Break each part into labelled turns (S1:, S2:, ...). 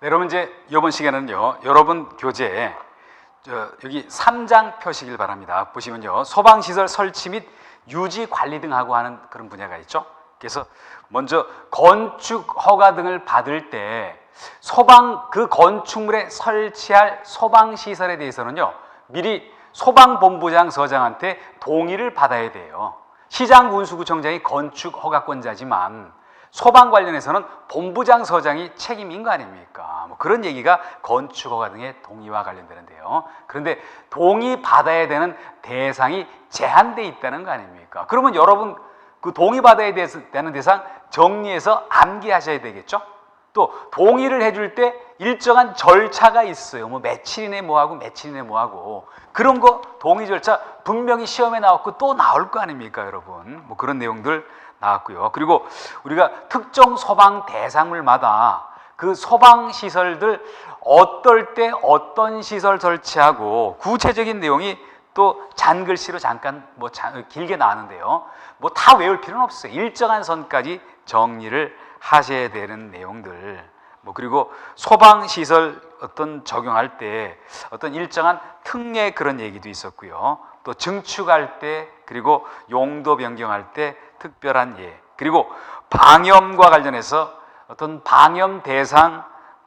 S1: 네, 여러분 이제 이번 시간에는요, 여러분 교재에 여기 3장 펴시길 바랍니다. 보시면요, 소방시설 설치 및 유지 관리 등 하고 하는 그런 분야가 있죠. 그래서 먼저 건축 허가 등을 받을 때 그 건축물에 설치할 소방시설에 대해서는요, 미리 소방본부장 서장한테 동의를 받아야 돼요. 시장군수구청장이 건축 허가권자지만 소방 관련해서는 본부장 서장이 책임인 거 아닙니까? 뭐 그런 얘기가 건축 허가 등의 동의와 관련되는데요. 그런데 동의 받아야 되는 대상이 제한돼 있다는 거 아닙니까? 그러면 여러분 그 동의 받아야 되는 대상 정리해서 암기하셔야 되겠죠? 또 동의를 해줄 때 일정한 절차가 있어요. 뭐 며칠 이내 뭐하고 며칠 이내 뭐하고 그런 거 동의 절차 분명히 시험에 나왔고 또 나올 거 아닙니까, 여러분? 뭐 그런 내용들 나왔고요. 그리고 우리가 특정 소방 대상물마다 그 소방 시설들 어떨 때 어떤 시설 설치하고 구체적인 내용이 또 잔글씨로 잠깐 길게 나왔는데요. 뭐 다 외울 필요는 없어요. 일정한 선까지 정리를 하셔야 되는 내용들. 뭐 그리고 소방 시설 어떤 적용할 때 어떤 일정한 특례 그런 얘기도 있었고요. 또 증축할 때 그리고 용도 변경할 때 특별한 예. 그리고 방염과 관련해서 어떤 방염 대상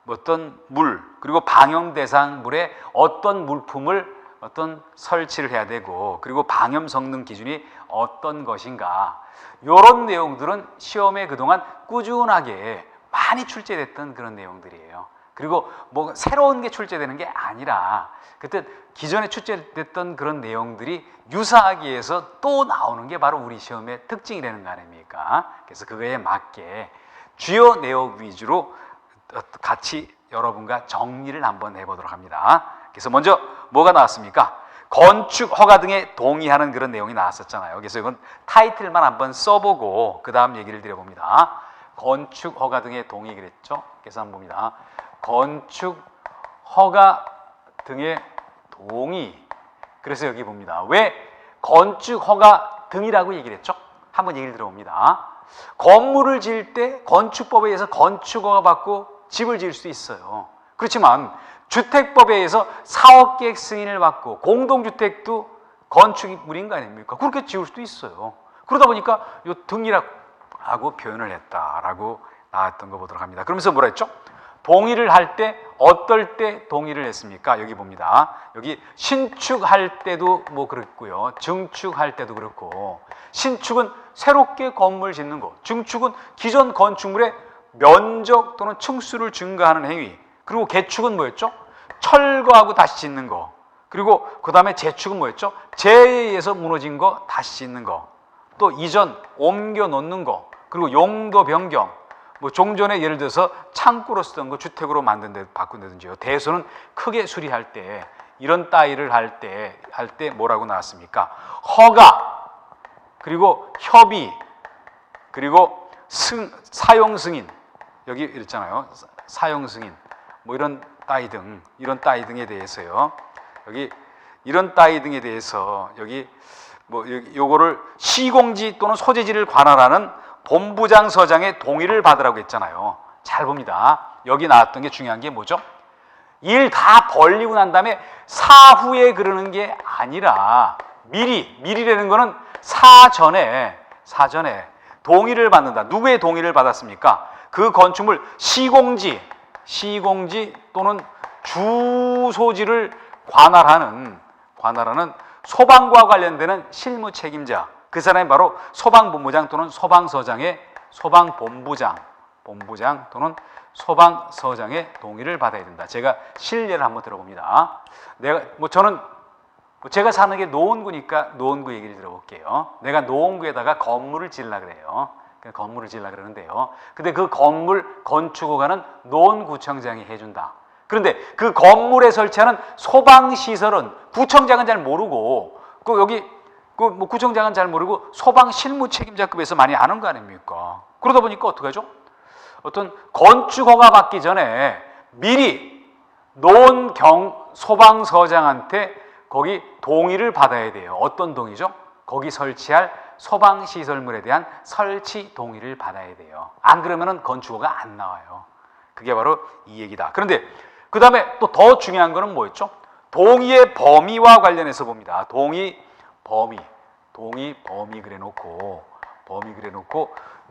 S1: 어떤 물 그리고 방염 대상 물에 어떤 물품을 어떤 설치를 해야 되고 그리고 방염 성능 기준이 어떤 것인가 이런 내용들은 시험에 그동안 꾸준하게 많이 출제됐던 그런 내용들이에요. 그리고 뭐 새로운 게 출제되는 게 아니라 그때 기존에 출제됐던 그런 내용들이 유사하기 위해서 또 나오는 게 바로 우리 시험의 특징이라는 거 아닙니까? 그래서 그거에 맞게 주요 내용 위주로 같이 여러분과 정리를 한번 해보도록 합니다. 그래서 먼저 뭐가 나왔습니까? 건축 허가 등에 동의하는 그런 내용이 나왔었잖아요. 그래서 이건 타이틀만 한번 써보고 그 다음 얘기를 드려봅니다. 건축 허가 등에 동의 그랬죠? 그래서 한번 봅니다. 건축 허가 등의 동의. 그래서 여기 봅니다. 왜 건축 허가 등이라고 얘기를 했죠? 한번 얘기를 들어봅니다. 건물을 지을 때 건축법에 의해서 건축 허가 받고 집을 지을 수 있어요. 그렇지만 주택법에 의해서 사업계획 승인을 받고 공동주택도 건축물인 거 아닙니까? 그렇게 지을 수도 있어요. 그러다 보니까 이 등이라고 표현을 했다라고 나왔던 거 보도록 합니다. 그러면서 뭐라 했죠? 동의를 할 때 어떨 때 동의를 했습니까? 여기 봅니다. 여기 신축할 때도 뭐 그렇고요. 증축할 때도 그렇고 신축은 새롭게 건물 짓는 거, 증축은 기존 건축물의 면적 또는 층수를 증가하는 행위, 그리고 개축은 뭐였죠? 철거하고 다시 짓는 거, 그리고 그 다음에 재축은 뭐였죠? 재해에 의해서 무너진 거 다시 짓는 거, 또 이전 옮겨 놓는 거, 그리고 용도 변경, 뭐 종전에 예를 들어서 창고로 쓰던 거 주택으로 바꾼다든지요. 대소는 크게 수리할 때 이런 따위를 할 때 뭐라고 나왔습니까? 허가, 그리고 협의, 그리고 사용 승인. 여기 이랬잖아요. 사용 승인. 뭐 이런 따위 등에 대해서요. 여기 이런 따위 등에 대해서 여기 뭐 요거를 시공지 또는 소재지를 관할하는 본부장 서장의 동의를 받으라고 했잖아요. 잘 봅니다. 여기 나왔던 게 중요한 게 뭐죠? 일 다 벌리고 난 다음에 사후에 그러는 게 아니라 미리라는 거는 사전에 동의를 받는다. 누구의 동의를 받았습니까? 그 건축물 시공지 또는 주소지를 관할하는 소방과 관련되는 실무 책임자, 그 사람이 바로 소방본부장 또는 소방서장의 소방본부장 또는 소방서장의 동의를 받아야 된다. 제가 실례를 한번 들어봅니다. 제가 사는 게 노원구니까 노원구 얘기를 들어볼게요. 내가 노원구에다가 건물을 지으려고 그래요. 건물을 지으려고 그러는데요. 근데 그 건물 건축 허가는 노원구청장이 해준다. 그런데 그 건물에 설치하는 소방시설은 구청장은 잘 모르고 구청장은 잘 모르고 소방 실무 책임자급에서 많이 아는 거 아닙니까? 그러다 보니까 어떻게 하죠? 어떤 건축 허가 받기 전에 미리 소방서장한테 거기 동의를 받아야 돼요. 어떤 동의죠? 거기 설치할 소방시설물에 대한 설치 동의를 받아야 돼요. 안 그러면은 건축허가 안 나와요. 그게 바로 이 얘기다. 그런데 그 다음에 또 더 중요한 거는 뭐였죠? 동의의 범위와 관련해서 봅니다. 동의 범위 그래놓고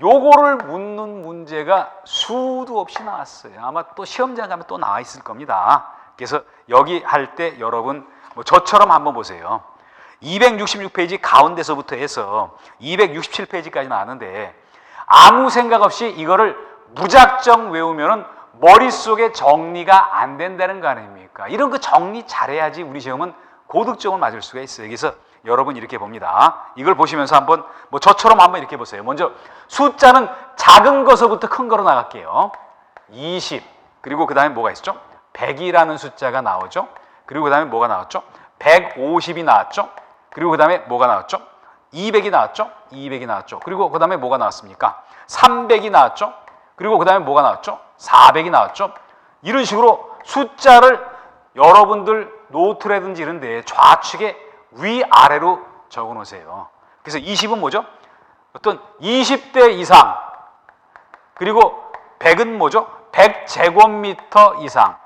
S1: 요거를 묻는 문제가 수도 없이 나왔어요. 아마 또 시험장 가면 또 나와 있을 겁니다. 그래서 여기 할 때 여러분 뭐 저처럼 한번 보세요. 266페이지 가운데서부터 해서 267페이지까지 나왔는데 아무 생각 없이 이거를 무작정 외우면은 머릿속에 정리가 안 된다는 거 아닙니까? 이런 거 정리 잘해야지 우리 시험은 고득점을 맞을 수가 있어요. 그래서 여러분 이렇게 봅니다. 이걸 보시면서 한번 뭐 저처럼 한번 이렇게 보세요. 먼저 숫자는 작은 것부터 큰 거로 나갈게요. 20 그리고 그 다음에 뭐가 있죠? 100이라는 숫자가 나오죠. 그리고 그 다음에 뭐가 나왔죠? 150이 나왔죠. 그리고 그 다음에 뭐가 나왔죠? 200이 나왔죠. 200이 나왔죠. 그리고 그 다음에 뭐가 나왔습니까? 300이 나왔죠. 그리고 그 다음에 뭐가 나왔죠? 400이 나왔죠. 이런 식으로 숫자를 여러분들 노트라든지 이런 데 좌측에 위아래로 적어 놓으세요. 그래서 20은 뭐죠? 어떤 20대 이상, 그리고 100은 뭐죠? 100제곱미터 이상.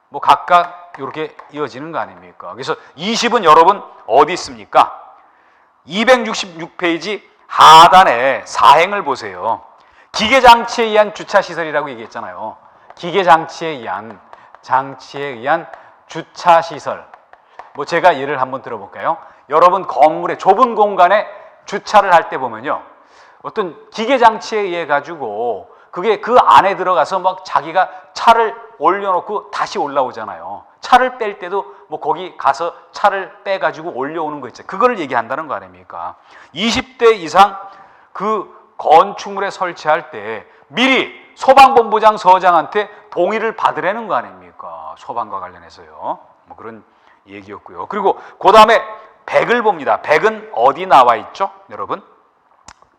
S1: 뭐 각각 이렇게 이어지는 거 아닙니까? 그래서 20은 여러분 어디 있습니까? 266페이지 하단에 사행을 보세요. 기계장치에 의한 주차시설이라고 얘기했잖아요. 기계장치에 의한 주차시설. 뭐 제가 예를 한번 들어볼까요? 여러분 건물의 좁은 공간에 주차를 할 때 보면요, 어떤 기계장치에 의해 가지고 그게 그 안에 들어가서 막 자기가 차를 올려놓고 다시 올라오잖아요. 차를 뺄 때도 뭐 거기 가서 차를 빼가지고 올려오는 거 있죠. 그거를 얘기한다는 거 아닙니까? 20대 이상 그 건축물에 설치할 때 미리 소방본부장 서장한테 동의를 받으라는 거 아닙니까? 소방과 관련해서요. 뭐 그런 얘기였고요. 그리고 그 다음에 100을 봅니다. 100은 어디 나와 있죠? 여러분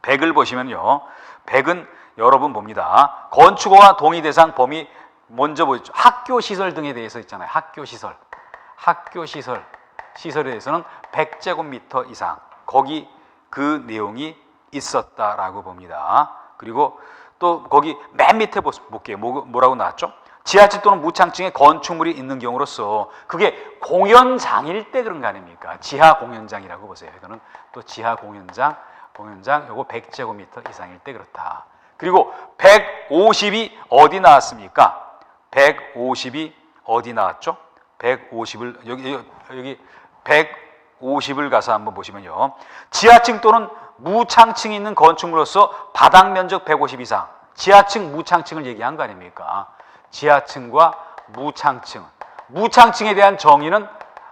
S1: 100을 보시면요, 100은 여러분 봅니다. 건축허가 동의 대상 범위 먼저 보죠. 학교시설 등에 대해서 있잖아요. 학교시설에 대해서는 100제곱미터 이상, 거기 그 내용이 있었다라고 봅니다. 그리고 또 거기 맨 밑에 볼게요. 뭐라고 나왔죠? 지하층 또는 무창층에 건축물이 있는 경우로서 그게 공연장일 때 그런 거 아닙니까? 지하 공연장이라고 보세요. 이거는 또 지하 공연장 요거 100제곱미터 이상일 때 그렇다. 그리고 150이 어디 나왔습니까? 150이 어디 나왔죠? 150을 여기 150을 가서 한번 보시면요, 지하층 또는 무창층이 있는 건축물로서 바닥 면적 150 이상, 지하층 무창층을 얘기한 거 아닙니까? 지하층과 무창층에 대한 정의는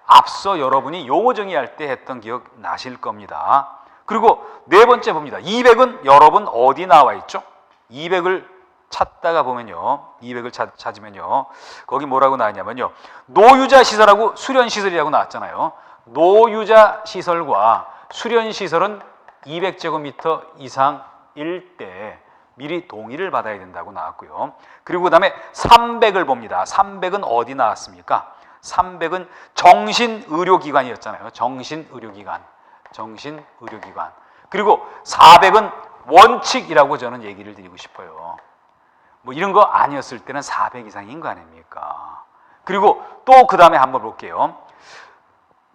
S1: 앞서 여러분이 용어 정의할 때 했던 기억 나실 겁니다. 그리고 네 번째 봅니다. 200은 여러분 어디 나와 있죠? 200을 찾다가 보면요, 200을 찾으면요, 거기 뭐라고 나왔냐면요, 노유자 시설하고 수련 시설이라고 나왔잖아요. 노유자 시설과 수련 시설은 200제곱미터 이상일 때 미리 동의를 받아야 된다고 나왔고요. 그리고 그 다음에 300을 봅니다. 300은 어디 나왔습니까? 300은 정신의료기관이었잖아요. 정신의료기관. 그리고 400은 원칙이라고 저는 얘기를 드리고 싶어요. 뭐 이런 거 아니었을 때는 400 이상인 거 아닙니까? 그리고 또 그 다음에 한번 볼게요.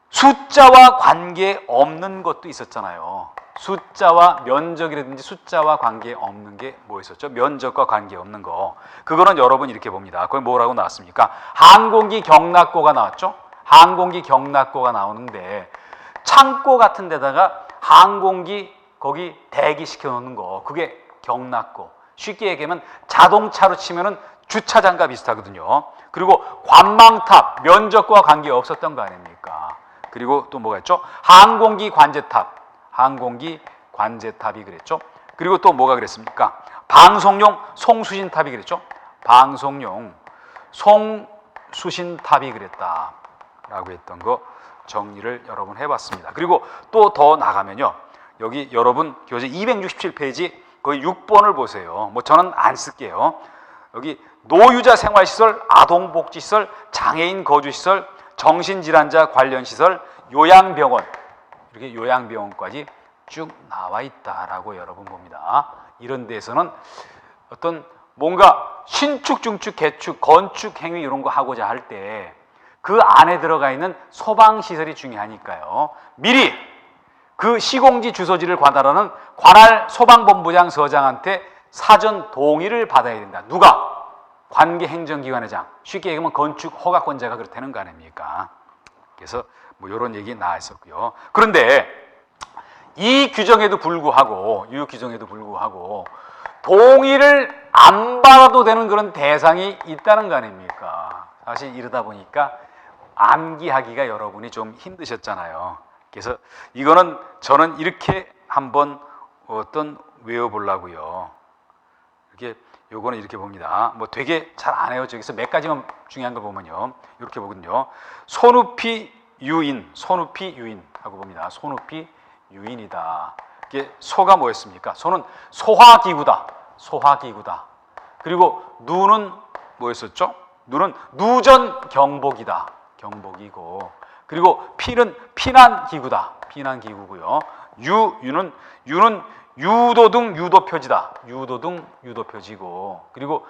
S1: 숫자와 관계 없는 것도 있었잖아요. 숫자와 면적이라든지 숫자와 관계 없는 게 뭐 있었죠? 면적과 관계 없는 거. 그거는 여러분 이렇게 봅니다. 거기 뭐라고 나왔습니까? 항공기 경락고가 나왔죠? 항공기 경락고가 나오는데 창고 같은 데다가 항공기 거기 대기시켜 놓는 거, 그게 경락고. 쉽게 얘기하면 자동차로 치면은 주차장과 비슷하거든요. 그리고 관망탑, 면적과 관계 없었던 거 아닙니까? 그리고 또 뭐가 있죠? 항공기 관제탑이 그랬죠. 그리고 또 뭐가 그랬습니까? 방송용 송수신탑이 그랬죠. 방송용 송수신탑이 그랬다라고 했던 거 정리를 여러분 해봤습니다. 그리고 또 더 나가면요, 여기 여러분 교재 267페이지 거기 6번을 보세요. 뭐 저는 안 쓸게요. 여기 노유자 생활시설, 아동복지시설, 장애인 거주시설, 정신질환자 관련시설, 요양병원, 이렇게 요양병원까지 쭉 나와 있다라고 여러분 봅니다. 이런 데서는 어떤 뭔가 신축, 중축, 개축, 건축 행위 이런 거 하고자 할 때 그 안에 들어가 있는 소방시설이 중요하니까요. 미리 그 시공지 주소지를 관할하는 관할 소방본부장 서장한테 사전 동의를 받아야 된다. 누가? 관계 행정기관의장. 쉽게 얘기하면 건축 허가권자가 그렇다는 거 아닙니까? 그래서 뭐 이런 얘기 나와 있었고요. 그런데 이 규정에도 불구하고, 이 규정에도 불구하고 동의를 안 받아도 되는 그런 대상이 있다는 거 아닙니까? 사실 이러다 보니까 암기하기가 여러분이 좀 힘드셨잖아요. 그래서 이거는 저는 이렇게 한번 외워보려고요. 이렇게 요거는 이렇게 봅니다. 뭐 되게 잘 안 해요. 저기서 몇 가지만 중요한 걸 보면요. 이렇게 보거든요. 손높이 유인, 손높이 유인 하고 봅니다. 손높이 유인이다. 이게 소가 뭐였습니까? 소는 소화기구다. 소화기구다. 그리고 누는 뭐였었죠? 누는 누전경복이다. 경복이고, 그리고 필은 피난기구다. 피난기구고요. 유는 유도등 유도표지다. 유도등 유도표지고, 그리고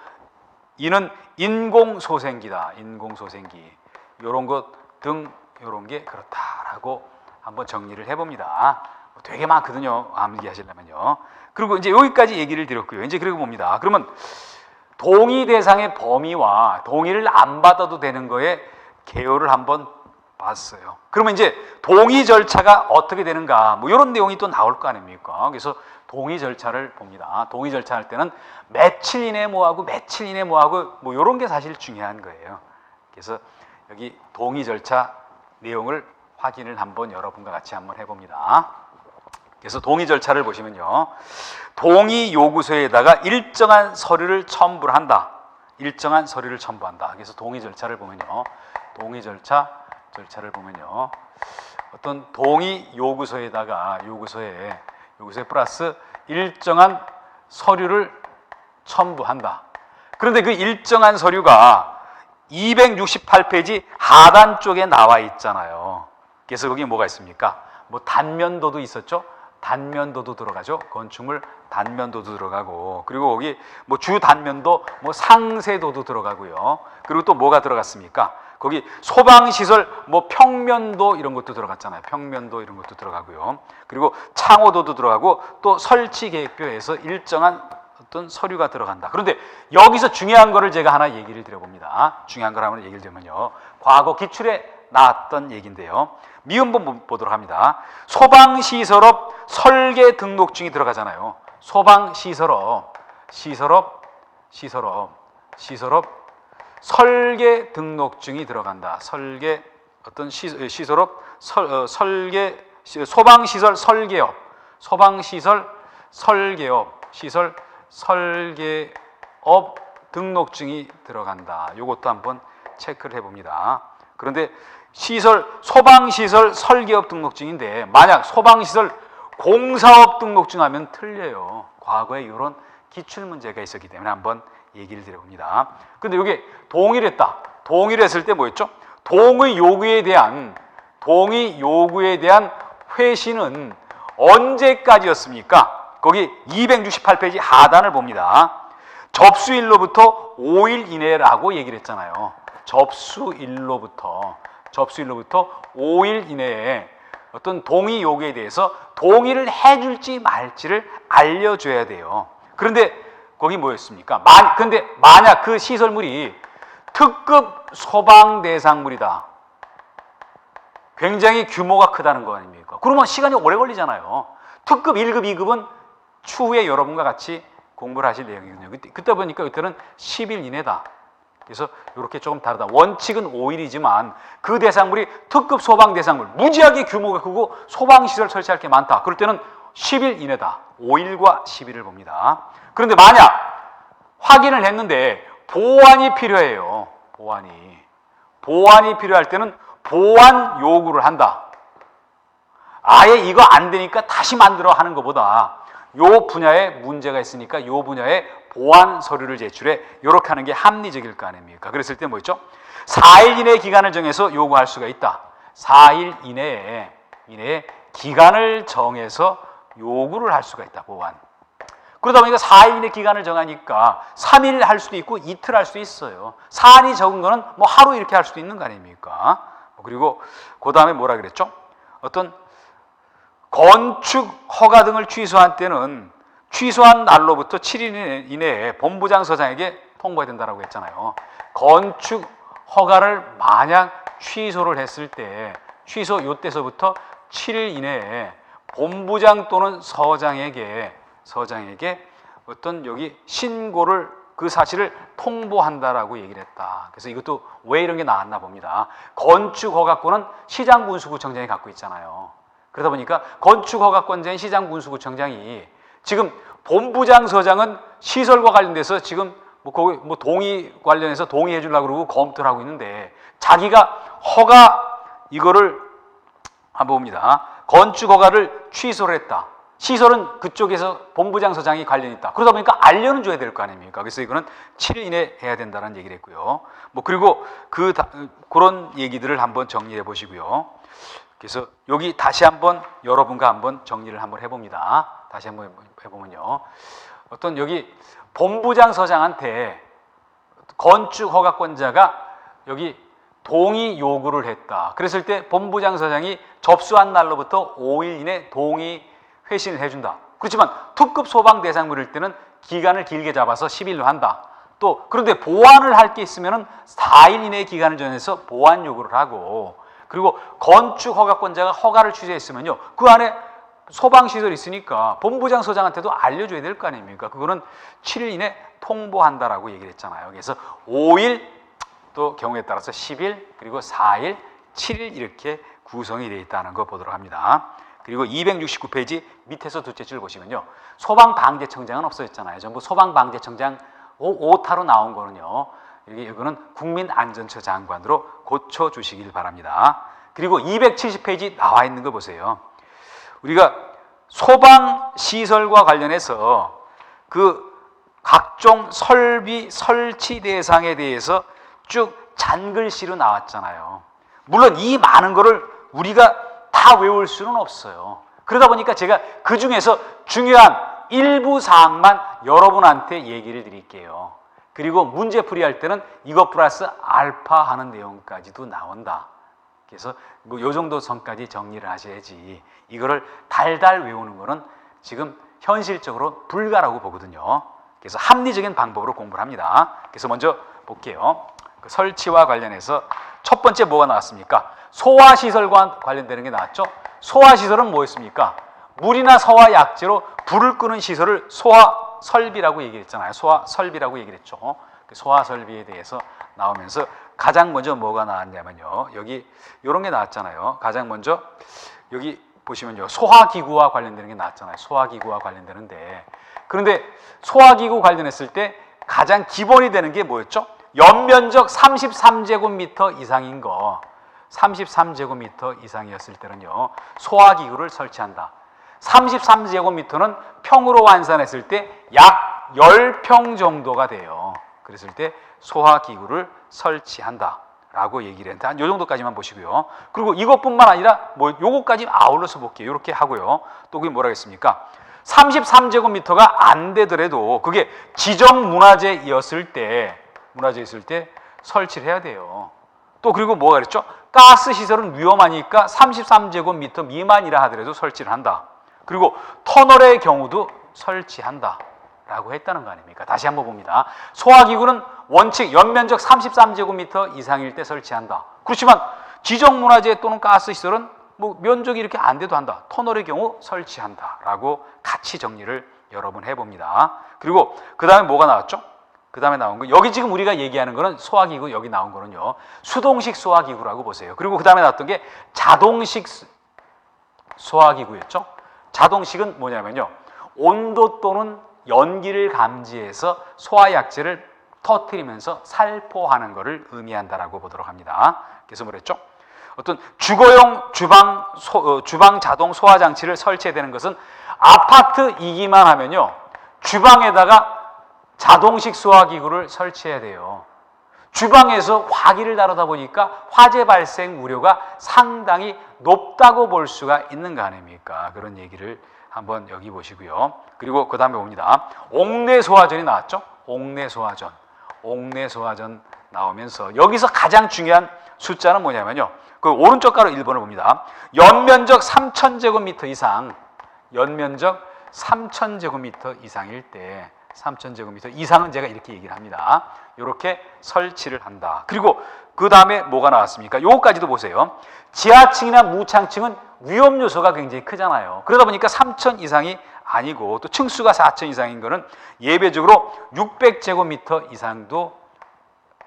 S1: 이는 인공소생기다. 인공소생기. 요런 것 등 요런 게 그렇다라고 한번 정리를 해봅니다. 되게 많거든요. 암기하시려면요. 그리고 이제 여기까지 얘기를 드렸고요. 이제 그리고 봅니다. 그러면 동의 대상의 범위와 동의를 안 받아도 되는 거에 개요를 한번 봤어요. 그러면 이제 동의 절차가 어떻게 되는가, 뭐 이런 내용이 또 나올 거 아닙니까? 그래서 동의 절차를 봅니다. 동의 절차 할 때는 며칠 이내 뭐하고 며칠 이내 뭐하고 뭐 이런 게 사실 중요한 거예요. 그래서 여기 동의 절차 내용을 확인을 한번 여러분과 같이 한번 해봅니다. 그래서 동의 절차를 보시면요, 동의 요구서에다가 일정한 서류를 첨부를 한다. 일정한 서류를 첨부한다. 그래서 동의 절차를 보면요, 동의 절차를 보면요, 어떤 동의 요구서에다가 요구서에 플러스 일정한 서류를 첨부한다. 그런데 그 일정한 서류가 268페이지 하단 쪽에 나와 있잖아요. 그래서 거기 뭐가 있습니까? 뭐 단면도도 있었죠? 단면도도 들어가죠. 건축물 단면도도 들어가고, 그리고 거기 뭐 주단면도, 뭐 상세도도 들어가고요. 그리고 또 뭐가 들어갔습니까? 거기 소방시설 뭐 평면도 이런 것도 들어갔잖아요. 평면도 이런 것도 들어가고요. 그리고 창호도도 들어가고, 또 설치계획표에서 일정한 어떤 서류가 들어간다. 그런데 여기서 중요한 거를 제가 하나 얘기를 드려봅니다. 중요한 걸 하나 얘기를 드리면요, 과거 기출에 나왔던 얘기인데요. 미음본 보도록 합니다. 소방시설업 설계 등록증이 들어가잖아요. 소방시설업 설계 등록증이 들어간다. 설계 어떤 시설업 설계 소방시설 설계업 소방시설 설계업 시설 설계업 등록증이 들어간다. 이것도 한번 체크를 해봅니다. 그런데 소방시설 설계업 등록증인데 만약 소방시설 공사업 등록증 하면 틀려요. 과거에 이런 기출문제가 있었기 때문에 한번 얘기를 드려봅니다. 근데 이게 동의를 했다. 동의를 했을 때 뭐였죠? 동의 요구에 대한 회신은 언제까지였습니까? 거기 268페이지 하단을 봅니다. 접수일로부터 5일 이내라고 얘기를 했잖아요. 접수일로부터 5일 이내에 어떤 동의 요구에 대해서 동의를 해줄지 말지를 알려줘야 돼요. 그런데 거기 뭐였습니까? 근데 만약 그 시설물이 특급 소방 대상물이다. 굉장히 규모가 크다는 거 아닙니까? 그러면 시간이 오래 걸리잖아요. 특급 1급, 2급은 추후에 여러분과 같이 공부를 하실 내용이거든요. 그때 보니까 그때는 10일 이내다. 그래서 이렇게 조금 다르다. 원칙은 5일이지만 그 대상물이 특급 소방 대상물, 무지하게 규모가 크고 소방시설 설치할 게 많다. 그럴 때는 10일 이내다. 5일과 10일을 봅니다. 그런데 만약 확인을 했는데 보완이 필요해요. 보완이 필요할 때는 보완 요구를 한다. 아예 이거 안 되니까 다시 만들어 하는 것보다 요 분야에 문제가 있으니까 요 분야에 보완 서류를 제출해. 이렇게 하는 게 합리적일 거 아닙니까? 그랬을 때 뭐였죠? 4일 이내 기간을 정해서 요구할 수가 있다. 4일 이내에 기간을 정해서 요구를 할 수가 있다. 보완. 그러다 보니까 4일의 기간을 정하니까 3일 할 수도 있고 이틀 할 수도 있어요. 사안이 적은 거는 뭐 하루 이렇게 할 수도 있는 거 아닙니까? 그리고 그 다음에 뭐라 그랬죠? 어떤 건축 허가 등을 취소한 때는 취소한 날로부터 7일 이내에 본부장서장에게 통보해야 된다고 했잖아요. 건축 허가를 만약 취소를 했을 때 취소 요때서부터 7일 이내에 본부장 또는 서장에게 어떤 여기 신고를 그 사실을 통보한다라고 얘기를 했다. 그래서 이것도 왜 이런 게 나왔나 봅니다. 건축허가권은 시장군수구청장이 갖고 있잖아요. 그러다 보니까 건축허가권자인 시장군수구청장이 지금 본부장 서장은 시설과 관련돼서 지금 뭐 동의 관련해서 동의해 주려고 그러고 검토를 하고 있는데 자기가 허가 이거를 한번 봅니다. 건축 허가를 취소를 했다. 시설은 그쪽에서 본부장 서장이 관련이 있다. 그러다 보니까 알려는 줘야 될 거 아닙니까? 그래서 이거는 7일 이내 해야 된다는 얘기를 했고요. 그리고 그런 얘기들을 한번 정리해 보시고요. 그래서 여기 다시 한번 여러분과 한번 정리를 한번 해봅니다. 다시 한번 해보면요. 어떤 여기 본부장 서장한테 건축 허가권자가 여기 동의 요구를 했다. 그랬을 때 본부장 서장이 접수한 날로부터 5일 이내 동의 회신을 해준다. 그렇지만 특급 소방 대상물일 때는 기간을 길게 잡아서 10일로 한다. 또 그런데 보완을 할 게 있으면 4일 이내의 기간을 정해서 보완 요구를 하고, 그리고 건축 허가권자가 허가를 취소했으면요, 그 안에 소방시설이 있으니까 본부장 서장한테도 알려줘야 될 거 아닙니까? 그거는 7일 이내 통보한다라고 얘기를 했잖아요. 그래서 5일, 또 경우에 따라서 10일, 그리고 4일, 7일 이렇게 구성이 되어 있다는 거 보도록 합니다. 그리고 269페이지 밑에서 둘째 줄 보시면요, 소방방재청장은 없어졌잖아요. 전부 소방방재청장 오타로 나온 거는요, 이거는 국민안전처 장관으로 고쳐주시길 바랍니다. 그리고 270페이지 나와 있는 거 보세요. 우리가 소방시설과 관련해서 그 각종 설비 설치 대상에 대해서 쭉 잔글씨로 나왔잖아요. 물론 이 많은 거를 우리가 다 외울 수는 없어요. 그러다 보니까 제가 그 중에서 중요한 일부 사항만 여러분한테 얘기를 드릴게요. 그리고 문제 풀이할 때는 이것 플러스 알파 하는 내용까지도 나온다. 그래서 요 정도 선까지 정리를 하셔야지 이거를 달달 외우는 거는 지금 현실적으로 불가라고 보거든요. 그래서 합리적인 방법으로 공부를 합니다. 그래서 먼저 볼게요. 그 설치와 관련해서 첫 번째 뭐가 나왔습니까? 소화시설과 관련되는 게 나왔죠. 소화시설은 뭐였습니까? 물이나 서화 약재로 불을 끄는 시설을 소화설비라고 얘기했잖아요. 소화설비라고 얘기했죠. 소화설비에 대해서 나오면서 가장 먼저 뭐가 나왔냐면요, 여기 이런 게 나왔잖아요. 가장 먼저 여기 보시면요, 소화기구와 관련되는 게 나왔잖아요. 소화기구와 관련되는데, 그런데 소화기구 관련했을 때 가장 기본이 되는 게 뭐였죠? 연면적 33제곱미터 이상인 거, 33제곱미터 이상이었을 때는요, 소화기구를 설치한다. 33제곱미터는 평으로 환산했을 때 약 10평 정도가 돼요. 그랬을 때 소화기구를 설치한다 라고 얘기를 했는데, 한 요 정도까지만 보시고요. 그리고 이것뿐만 아니라 요거까지 아울러서 볼게요. 이렇게 하고요. 또 그게 뭐라 했습니까? 33제곱미터가 안 되더라도 그게 지정문화재였을 때 설치를 해야 돼요. 또 그리고 뭐가 그랬죠? 가스 시설은 위험하니까 33제곱미터 미만이라 하더라도 설치를 한다. 그리고 터널의 경우도 설치한다 라고 했다는 거 아닙니까? 다시 한번 봅니다. 소화기구는 원칙 연면적 33제곱미터 이상일 때 설치한다. 그렇지만 지정문화재 또는 가스 시설은 뭐 면적이 이렇게 안 돼도 한다. 터널의 경우 설치한다 라고 같이 정리를 여러 번 해봅니다. 그리고 그 다음에 뭐가 나왔죠? 그 다음에 나온 거, 여기 지금 우리가 얘기하는 거는 소화기구, 여기 나온 거는요, 수동식 소화기구라고 보세요. 그리고 그 다음에 나왔던 게 자동식 소화기구였죠. 자동식은 뭐냐면요, 온도 또는 연기를 감지해서 소화약재를 터뜨리면서 살포하는 것을 의미한다라고 보도록 합니다. 그래서 뭐랬죠? 어떤 주거용 주방 자동 소화 장치를 설치해야 되는 것은 아파트이기만 하면요, 주방에다가 자동식 소화기구를 설치해야 돼요. 주방에서 화기를 다루다 보니까 화재 발생 우려가 상당히 높다고 볼 수가 있는 거 아닙니까? 그런 얘기를 한번 여기 보시고요. 그리고 그 다음에 봅니다. 옥내소화전이 나왔죠. 옥내소화전 나오면서 여기서 가장 중요한 숫자는 뭐냐면요. 그 오른쪽 가로 1번을 봅니다. 연면적 3,000제곱미터 이상, 연면적 3,000제곱미터 이상일 때, 3,000제곱미터 이상은 제가 이렇게 얘기를 합니다. 이렇게 설치를 한다. 그리고 그 다음에 뭐가 나왔습니까? 요거까지도 보세요. 지하층이나 무창층은 위험 요소가 굉장히 크잖아요. 그러다 보니까 3,000 이상이 아니고 또 층수가 4,000 이상인 거는 예외적으로 600제곱미터 이상도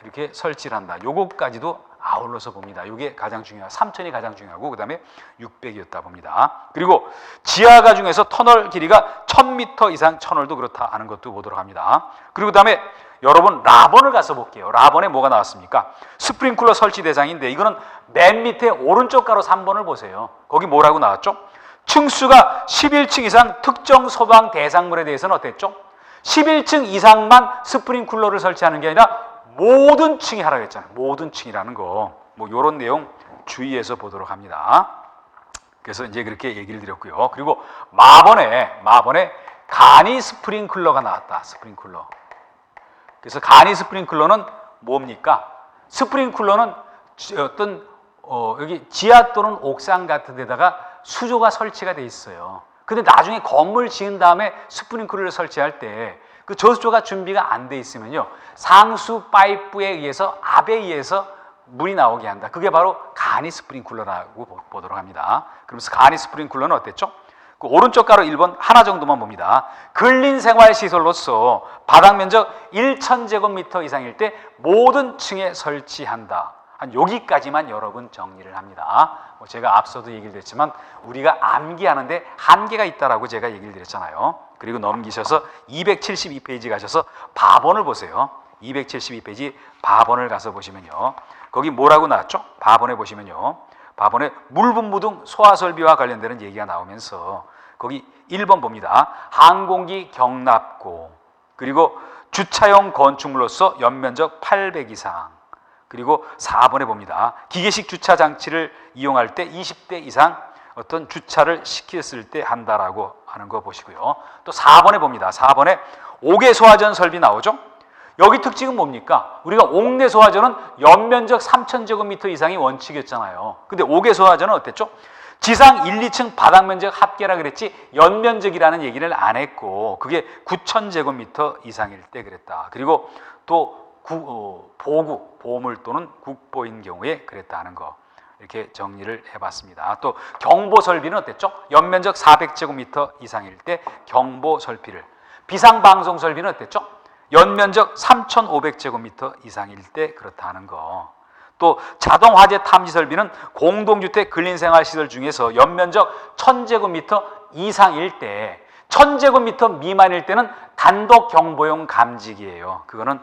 S1: 이렇게 설치를 한다. 요거까지도 아울러서 봅니다. 이게 가장 중요해요. 3,000이 가장 중요하고 그 다음에 600이었다 봅니다. 그리고 지하가 중에서 터널 길이가 1,000m 이상 터널도 그렇다 하는 것도 보도록 합니다. 그리고 그 다음에 여러분 라번을 가서 볼게요. 라번에 뭐가 나왔습니까? 스프링클러 설치 대상인데 이거는 맨 밑에 오른쪽 가로 3번을 보세요. 거기 뭐라고 나왔죠? 층수가 11층 이상 특정 소방 대상물에 대해서는 어땠죠? 11층 이상만 스프링클러를 설치하는 게 아니라 모든 층이 하라고 했잖아요. 모든 층이라는 거. 뭐 이런 내용 주의해서 보도록 합니다. 그래서 이제 그렇게 얘기를 드렸고요. 그리고 마번에 간이 스프링클러가 나왔다. 스프링클러. 그래서 간이 스프링클러는 뭡니까? 스프링클러는 어떤 여기 지하 또는 옥상 같은 데다가 수조가 설치가 돼 있어요. 근데 나중에 건물 지은 다음에 스프링클러를 설치할 때 그 저수조가 준비가 안 돼 있으면요, 상수 파이프에 의해서 압에 의해서 물이 나오게 한다. 그게 바로 간이 스프링클러라고 보도록 합니다. 그러면서 간이 스프링클러는 어땠죠? 그 오른쪽 가로 1번 하나 정도만 봅니다. 근린생활시설로서 바닥 면적 1,000제곱미터 이상일 때 모든 층에 설치한다. 한 여기까지만 여러분 정리를 합니다. 제가 앞서도 얘기를 드렸지만 우리가 암기하는데 한계가 있다라고 제가 얘기를 드렸잖아요. 그리고 넘기셔서 272페이지 가셔서 바번을 보세요. 272페이지 바번을 가서 보시면요. 거기 뭐라고 나왔죠? 바번에 보시면요. 바번에 물분무 등 소화설비와 관련되는 얘기가 나오면서 거기 1번 봅니다. 항공기 경납고, 그리고 주차용 건축물로서 연면적 800 이상, 그리고 4번에 봅니다. 기계식 주차 장치를 이용할 때 20대 이상 어떤 주차를 시켰을 때 한다라고 하는 거 보시고요. 또 4번에 봅니다. 4번에 옥외 소화전 설비 나오죠? 여기 특징은 뭡니까? 우리가 옥내 소화전은 연면적 3,000제곱미터 이상이 원칙이었잖아요. 근데 옥외 소화전은 어땠죠? 지상 1, 2층 바닥 면적 합계라 그랬지 연면적이라는 얘기를 안 했고 그게 9,000제곱미터 이상일 때 그랬다. 그리고 또 보구, 보물 또는 국보인 경우에 그랬다는 거 이렇게 정리를 해봤습니다. 또 경보 설비는 어땠죠? 연면적 400제곱미터 이상일 때 경보 설비를, 비상방송 설비는 어땠죠? 연면적 3,500제곱미터 이상일 때 그렇다는 거. 또 자동화재 탐지 설비는 공동주택 근린생활시설 중에서 연면적 1,000제곱미터 이상일 때, 1,000제곱미터 미만일 때는 단독 경보용 감지기예요. 그거는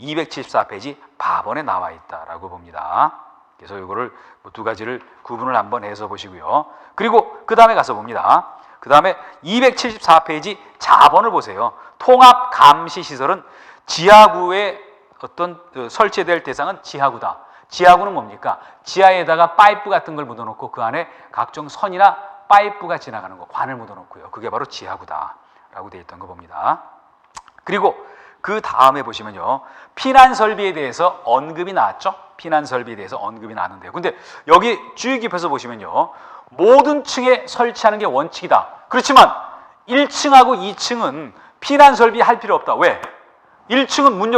S1: 274페이지 바번에 나와 있다라고 봅니다. 그래서 이거를 두 가지를 구분을 한번 해서 보시고요. 그리고 그 다음에 가서 봅니다. 그 다음에 274페이지 자번을 보세요. 통합 감시 시설은 지하구에 어떤 설치될 대상은 지하구다. 지하구는 뭡니까? 지하에다가 파이프 같은 걸 묻어놓고 그 안에 각종 선이나 파이프가 지나가는 거, 관을 묻어놓고요. 그게 바로 지하구다라고 되어 있던 거 봅니다. 그리고 그 다음에 보시면요, 피난 설비에 대해서 언급이 나왔죠? 피난 설비에 대해서 언급이 나왔는데요. 근데 여기 주의 깊여서 보시면요, 모든 층에 설치하는 게 원칙이다. 그렇지만 1층하고 2층은 피난 설비 할 필요 없다. 왜? 1층은 문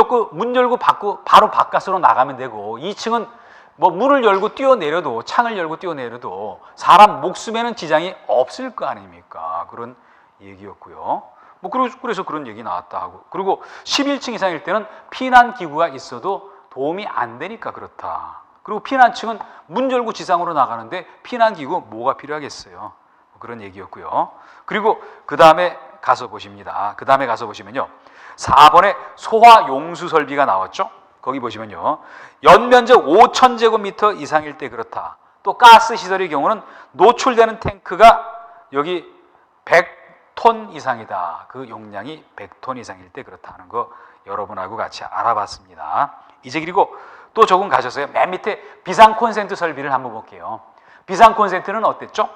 S1: 열고 바로 바깥으로 나가면 되고 2층은 뭐 문을 열고 뛰어내려도, 창을 열고 뛰어내려도 사람 목숨에는 지장이 없을 거 아닙니까? 그런 얘기였고요. 뭐 그래서 그런 얘기 나왔다 하고, 그리고 11층 이상일 때는 피난 기구가 있어도 도움이 안 되니까 그렇다. 그리고 피난층은 문 열고 지상으로 나가는데 피난 기구 뭐가 필요하겠어요? 뭐 그런 얘기였고요. 그리고 그 다음에 가서 보십니다. 그 다음에 가서 보시면요, 4번에 소화 용수 설비가 나왔죠? 거기 보시면요, 연면적 5,000제곱미터 이상일 때 그렇다. 또 가스 시설의 경우는 노출되는 탱크가 여기 100톤 이상이다. 그 용량이 100톤 이상일 때 그렇다는 거 여러분하고 같이 알아봤습니다. 이제 그리고 또 조금 가셨어요. 맨 밑에 비상 콘센트 설비를 한번 볼게요. 비상 콘센트는 어땠죠?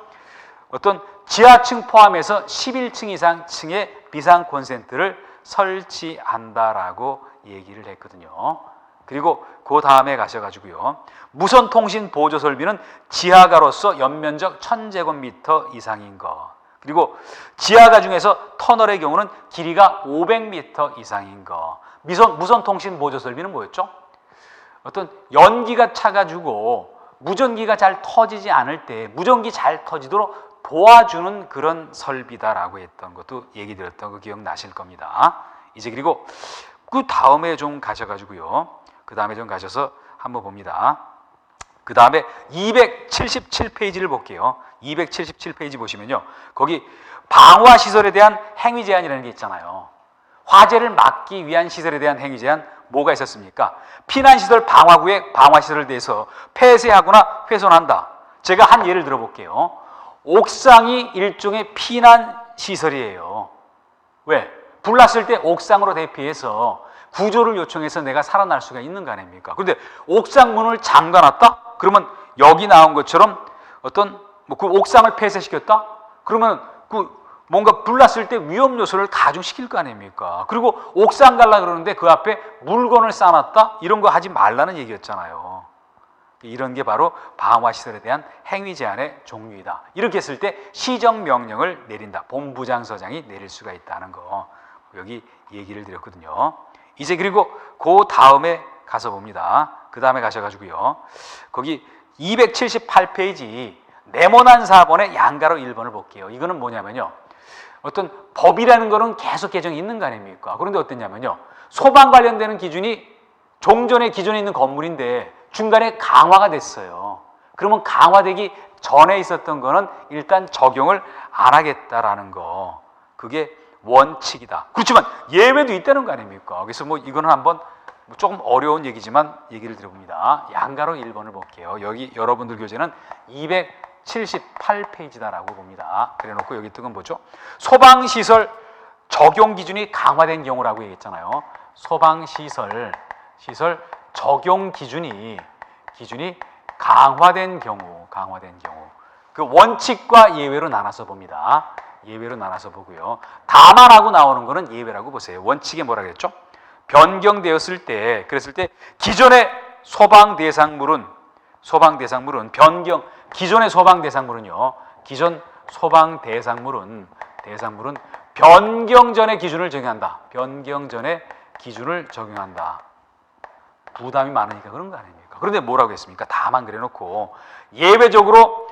S1: 어떤 지하층 포함해서 11층 이상 층의 비상 콘센트를 설치한다라고 얘기를 했거든요. 그리고 그 다음에 가셔가지고요. 무선 통신 보조 설비는 지하가로서 연면적 1000제곱미터 이상인 거. 그리고 지하가 중에서 터널의 경우는 길이가 500m 이상인 거. 무선 통신 보조 설비는 뭐였죠? 어떤 연기가 차가지고 무전기가 잘 터지지 않을 때 무전기 잘 터지도록 도와주는 그런 설비다라고 했던 것도 얘기 드렸던 거 기억나실 겁니다. 이제 그리고 그 다음에 좀 가셔가지고요. 그 다음에 좀 가셔서 한번 봅니다. 그 다음에 277페이지를 볼게요. 277페이지 보시면요. 거기 방화 시설에 대한 행위 제한이라는 게 있잖아요. 화재를 막기 위한 시설에 대한 행위 제한 뭐가 있었습니까? 피난시설 방화구역 방화시설에 대해서 폐쇄하거나 훼손한다. 제가 한 예를 들어볼게요. 옥상이 일종의 피난시설이에요. 왜? 불났을 때 옥상으로 대피해서 구조를 요청해서 내가 살아날 수가 있는 거 아닙니까? 그런데 옥상 문을 잠가놨다? 그러면 여기 나온 것처럼 어떤 그 옥상을 폐쇄시켰다? 그러면 그 뭔가 불났을 때 위험 요소를 가중시킬 거 아닙니까? 그리고 옥상 갈라 그러는데 그 앞에 물건을 쌓아놨다? 이런 거 하지 말라는 얘기였잖아요. 이런 게 바로 방화시설에 대한 행위 제한의 종류이다. 이렇게 했을 때 시정명령을 내린다. 본부장서장이 내릴 수가 있다는 거 여기 얘기를 드렸거든요. 이제 그리고 그 다음에 가서 봅니다. 그 다음에 가셔가지고요. 거기 278페이지 네모난 4번의 양가로 1번을 볼게요. 이거는 뭐냐면요. 어떤 법이라는 거는 계속 개정이 있는 거 아닙니까? 그런데 어땠냐면요. 소방 관련되는 기준이 종전에 기존에 있는 건물인데 중간에 강화가 됐어요. 그러면 강화되기 전에 있었던 거는 일단 적용을 안 하겠다라는 거. 그게 원칙이다. 그렇지만 예외도 있다는 거 아닙니까? 그래서 뭐 이거는 한번 조금 어려운 얘기지만 얘기를 드려봅니다. 양가로 1번을 볼게요. 여기 여러분들 교재는 278페이지다라고 봅니다. 그래놓고 여기 뜬 건 뭐죠? 소방시설 적용 기준이 강화된 경우라고 얘기했잖아요. 소방시설 적용 기준이 강화된 경우 그 원칙과 예외로 나눠서 봅니다. 예외로 나눠서 보고요. 다만하고 나오는 거는 예외라고 보세요. 원칙에 뭐라 그랬죠? 변경되었을 때, 그랬을 때 기존의 소방 대상물은 기존의 소방 대상물은요. 기존 소방 대상물은 변경 전의 기준을 적용한다. 변경 전의 기준을 적용한다. 부담이 많으니까 그런 거 아닙니까? 그런데 뭐라고 했습니까? 다만 그래놓고 예외적으로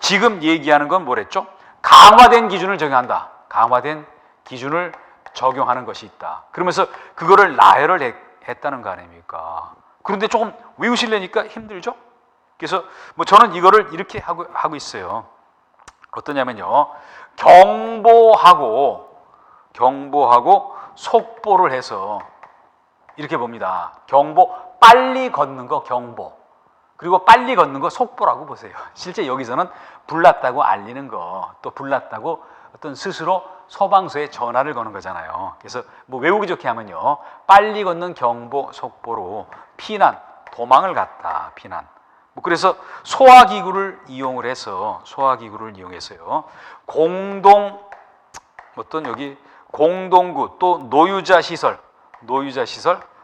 S1: 지금 얘기하는 건 뭐랬죠? 강화된 기준을 적용한다. 강화된 기준을 적용하는 것이 있다. 그러면서 그거를 나열을 했다는 거 아닙니까? 그런데 조금 외우시려니까 힘들죠? 그래서 뭐 저는 이거를 이렇게 하고 있어요. 어떠냐면요. 경보하고 속보를 해서 이렇게 봅니다. 경보, 빨리 걷는 거 경보. 그리고 빨리 걷는 거 속보라고 보세요. 실제 여기서는 불났다고 알리는 거, 또 불났다고 어떤 스스로 소방서에 전화를 거는 거잖아요. 그래서 뭐 외우기 좋게 하면요. 빨리 걷는 경보, 속보로 피난, 도망을 갔다. 피난. 뭐 그래서 소화기구를 이용해서요. 공동구 또 노유자 시설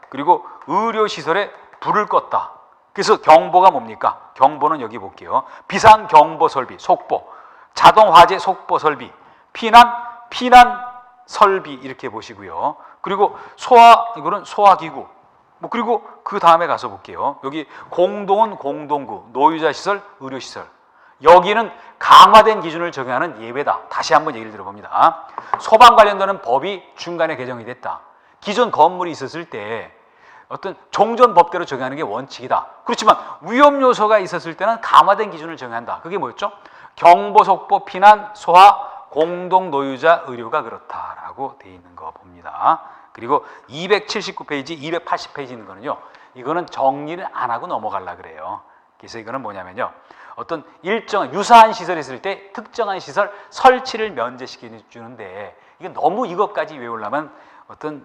S1: 그리고 의료 시설에 불을 껐다. 그래서 경보가 뭡니까? 경보는 여기 볼게요. 비상 경보 설비, 속보, 자동 화재 속보 설비, 피난 설비 이렇게 보시고요. 그리고 이거는 소화기구. 뭐 그리고 그 다음에 가서 볼게요. 여기 공동은 공동구, 노유자 시설, 의료 시설. 여기는 강화된 기준을 적용하는 예외다. 다시 한번 얘기를 들어봅니다. 소방 관련되는 법이 중간에 개정이 됐다. 기존 건물이 있었을 때 어떤 종전 법대로 적용하는 게 원칙이다. 그렇지만 위험 요소가 있었을 때는 강화된 기준을 적용한다. 그게 뭐였죠? 경보, 속보, 피난, 소화, 공동 노유자 의료가 그렇다라고 돼 있는 거 봅니다. 그리고 279페이지, 280페이지 있는 거는요. 이거는 정리를 안 하고 넘어가려 그래요. 그래서 이거는 뭐냐면요. 어떤 일정한 유사한 시설이 있을 때 특정한 시설 설치를 면제시켜 주는데 이게 너무 이것까지 외우려면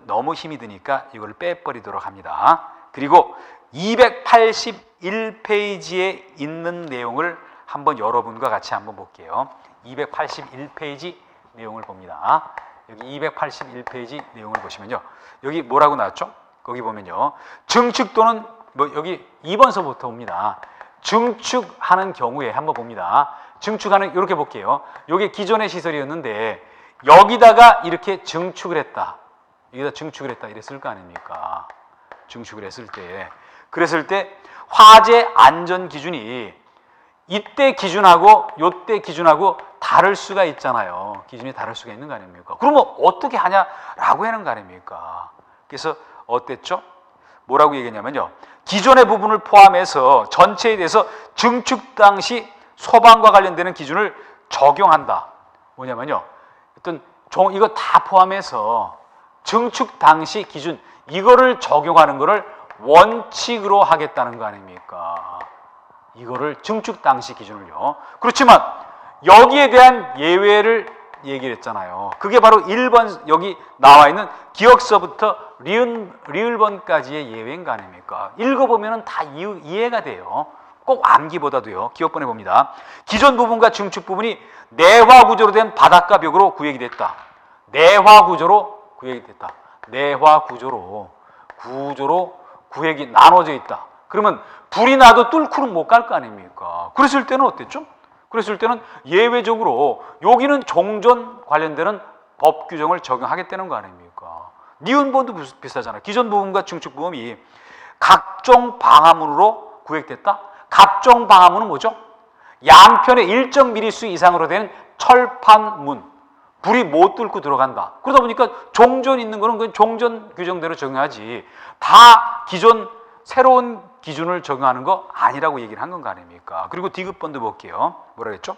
S1: 너무 힘이 드니까 이걸 빼버리도록 합니다. 그리고 281페이지에 있는 내용을 한번 여러분과 같이 한번 볼게요. 281페이지 내용을 봅니다. 여기 281페이지 내용을 보시면요. 여기 뭐라고 나왔죠? 거기 보면요. 증축 또는 뭐 여기 2번서부터 봅니다. 증축하는 경우에 한번 봅니다. 증축하는 이렇게 볼게요. 이게 기존의 시설이었는데 여기다가 이렇게 증축을 했다. 여기다 증축을 했다 이랬을 거 아닙니까? 증축을 했을 때 그랬을 때 화재 안전 기준이 이때 기준하고 요때 기준하고 다를 수가 있잖아요. 기준이 다를 수가 있는 거 아닙니까? 그러면 어떻게 하냐라고 하는 거 아닙니까? 그래서 어땠죠? 뭐라고 얘기했냐면요. 기존의 부분을 포함해서 전체에 대해서 증축 당시 소방과 관련되는 기준을 적용한다. 뭐냐면요. 어떤 이거 다 포함해서 증축 당시 기준 이거를 적용하는 거를 원칙으로 하겠다는 거 아닙니까? 이거를 증축 당시 기준을요. 그렇지만 여기에 대한 예외를 얘기를 했잖아요. 그게 바로 1번 여기 나와 있는 기억서부터 리을번까지의 예외인 거 아닙니까? 읽어보면 다 이해가 돼요. 꼭 암기보다도요. 기억번에 봅니다. 기존 부분과 증축 부분이 내화 구조로 된 바닥과 벽으로 구획이 됐다. 내화 구조로 구획이 됐다. 내화 구조로 구획이 나눠져 있다. 그러면 불이 나도 뚫고는 못 갈 거 아닙니까? 그랬을 때는 어땠죠? 그랬을 때는 예외적으로 여기는 종전 관련되는 법 규정을 적용하겠다는 거 아닙니까? 니은번도 비슷하잖아요. 기존 부분과 증축 부분이 각종 방화문으로 구획됐다. 각종 방화문은 뭐죠? 양편에 일정 미리수 이상으로 된 철판문. 불이 못 뚫고 들어간다. 그러다 보니까 종전 있는 거는 그 종전 규정대로 적용하지. 다 기존 새로운 기준을 적용하는 거 아니라고 얘기를 한 거 아닙니까? 그리고 디귿번도 볼게요. 뭐라 그랬죠?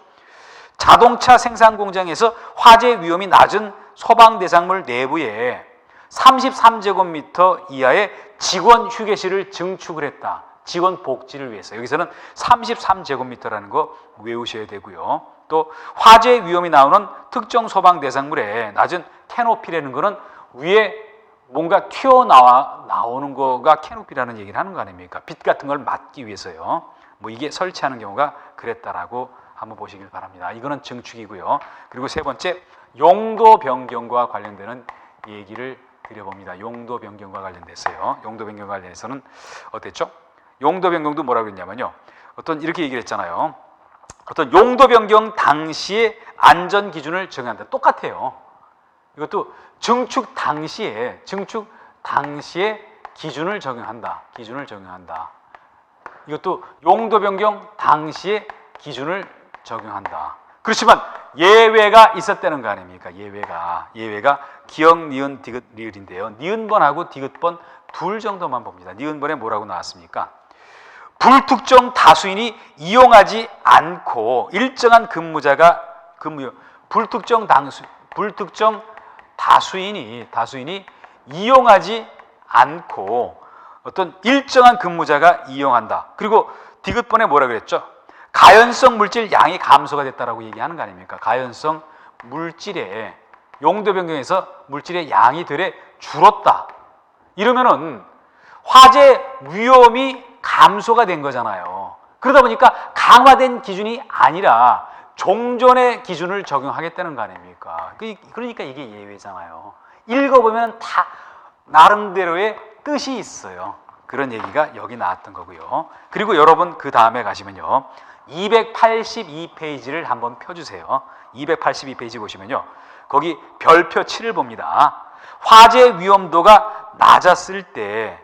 S1: 자동차 생산 공장에서 화재 위험이 낮은 소방 대상물 내부에 33제곱미터 이하의 직원 휴게실을 증축을 했다. 직원 복지를 위해서. 여기서는 33제곱미터라는 거 외우셔야 되고요. 또 화재 위험이 나오는 특정 소방 대상물에 낮은 캐노피라는 거는 위에 뭔가 튀어나오는 거가 캐노피라는 얘기를 하는 거 아닙니까? 빛 같은 걸 막기 위해서요. 뭐 이게 설치하는 경우가 그랬다라고 한번 보시길 바랍니다. 이거는 증축이고요. 그리고 세 번째, 용도 변경과 관련되는 얘기를 드려봅니다. 용도 변경과 관련돼서요. 용도 변경과 관련해서는 어땠죠? 용도 변경도 뭐라고 했냐면요. 이렇게 얘기를 했잖아요. 용도 변경 당시의 안전 기준을 정한다. 똑같아요. 이것도 증축 당시에 기준을 적용한다. 이것도 용도 변경 당시에 기준을 적용한다. 그렇지만 예외가 있었다는 거 아닙니까? 예외가 기역, 니은, 디귿, 리을인데요. 니은번하고 디귿번 둘 정도만 봅니다. 니은번에 뭐라고 나왔습니까? 불특정 다수인이 이용하지 않고 일정한 불특정 다수인이 이용하지 않고 어떤 일정한 근무자가 이용한다. 그리고 디귿번에 뭐라 그랬죠? 가연성 물질 양이 감소가 됐다라고 얘기하는 거 아닙니까? 가연성 물질의 용도 변경에서 물질의 양이 되레 줄었다. 이러면은 화재 위험이 감소가 된 거잖아요. 그러다 보니까 강화된 기준이 아니라 종전의 기준을 적용하겠다는 거 아닙니까? 그러니까 이게 예외잖아요. 읽어보면 다 나름대로의 뜻이 있어요. 그런 얘기가 여기 나왔던 거고요. 그리고 여러분 그 다음에 가시면요. 282페이지를 한번 펴주세요. 282페이지 보시면요. 거기 별표 7을 봅니다. 화재 위험도가 낮았을 때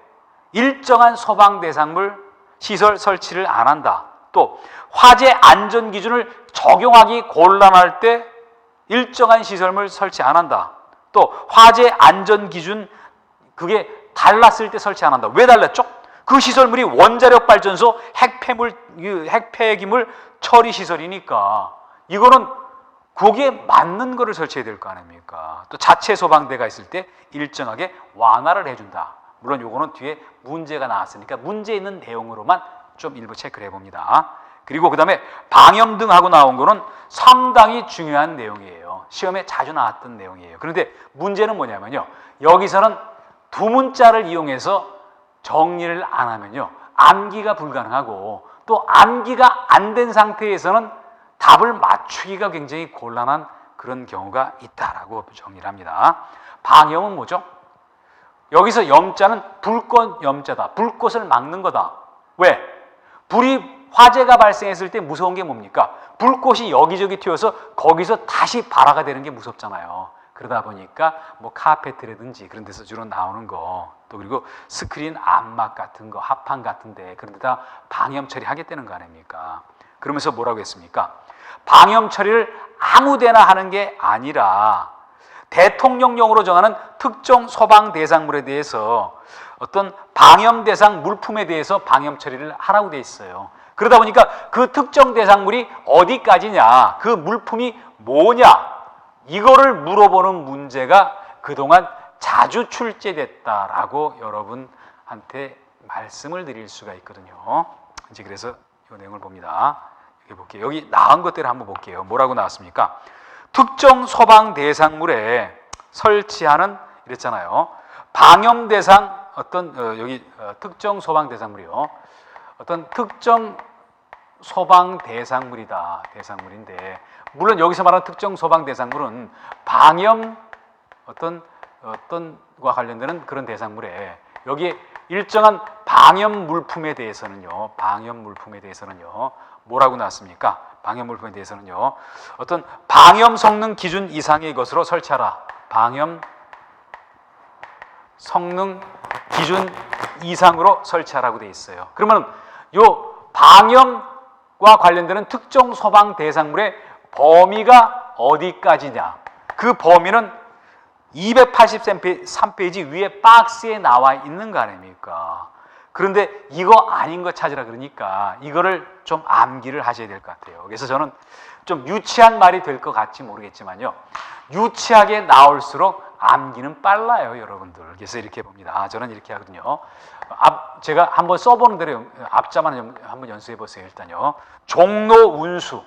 S1: 일정한 소방 대상물 시설 설치를 안 한다. 또 화재 안전 기준을 적용하기 곤란할 때 일정한 시설물 설치 안 한다. 또 화재 안전 기준 그게 달랐을 때 설치 안 한다. 왜 달랐죠? 그 시설물이 원자력 발전소 핵폐기물 처리 시설이니까 이거는 거기에 맞는 거를 설치해야 될 거 아닙니까? 또 자체 소방대가 있을 때 일정하게 완화를 해준다. 물론 요거는 뒤에 문제가 나왔으니까 문제 있는 내용으로만 좀 일부 체크를 해봅니다. 그리고 그 다음에 방염등하고 나온 거는 상당히 중요한 내용이에요. 시험에 자주 나왔던 내용이에요. 그런데 문제는 뭐냐면요. 여기서는 두 문자를 이용해서 정리를 안 하면요. 암기가 불가능하고 또 암기가 안 된 상태에서는 답을 맞추기가 굉장히 곤란한 그런 경우가 있다라고 정리를 합니다. 방염은 뭐죠? 여기서 염자는 불꽃 염자다. 불꽃을 막는 거다. 왜? 화재가 발생했을 때 무서운 게 뭡니까? 불꽃이 여기저기 튀어서 거기서 다시 발화가 되는 게 무섭잖아요. 그러다 보니까 뭐 카페트라든지 그런 데서 주로 나오는 거, 또 그리고 스크린 암막 같은 거, 합판 같은데 그런 데다 방염 처리하겠다는 거 아닙니까? 그러면서 뭐라고 했습니까? 방염 처리를 아무 데나 하는 게 아니라 대통령령으로 정하는 특정 소방 대상물에 대해서 어떤 방염 대상 물품에 대해서 방염 처리를 하라고 돼 있어요. 그러다 보니까 그 특정 대상물이 어디까지냐, 그 물품이 뭐냐, 이거를 물어보는 문제가 그동안 자주 출제됐다라고 여러분한테 말씀을 드릴 수가 있거든요. 이제 그래서 이 내용을 봅니다. 여기 볼게요. 여기 나온 것들을 한번 볼게요. 뭐라고 나왔습니까? 특정 소방 대상물에 설치하는 이랬잖아요. 방염 대상 특정 소방 대상물이요. 어떤 특정 소방 대상물이다. 대상물인데 물론 여기서 말하는 특정 소방 대상물은 방염 어떤과 관련되는 그런 대상물에 여기에 일정한 방염 물품에 대해서는요. 방염 물품에 대해서는요. 뭐라고 나왔습니까? 방염 물품에 대해서는요. 어떤 방염 성능 기준 이상의 것으로 설치하라. 방염 성능 기준 이상으로 설치하라고 되어 있어요. 그러면 요 방염과 관련되는 특정 소방 대상물의 범위가 어디까지냐? 그 범위는 283페이지 위에 박스에 나와 있는 거 아닙니까? 그런데 이거 아닌 거 찾으라 그러니까 이거를 좀 암기를 하셔야 될 것 같아요. 그래서 저는 좀 유치한 말이 될 것 같지 모르겠지만요. 유치하게 나올수록 암기는 빨라요, 여러분들. 그래서 이렇게 봅니다. 저는 이렇게 하거든요. 제가 한번 써보는 대로 앞자만 한번 연수해 보세요. 일단요. 종로 운수,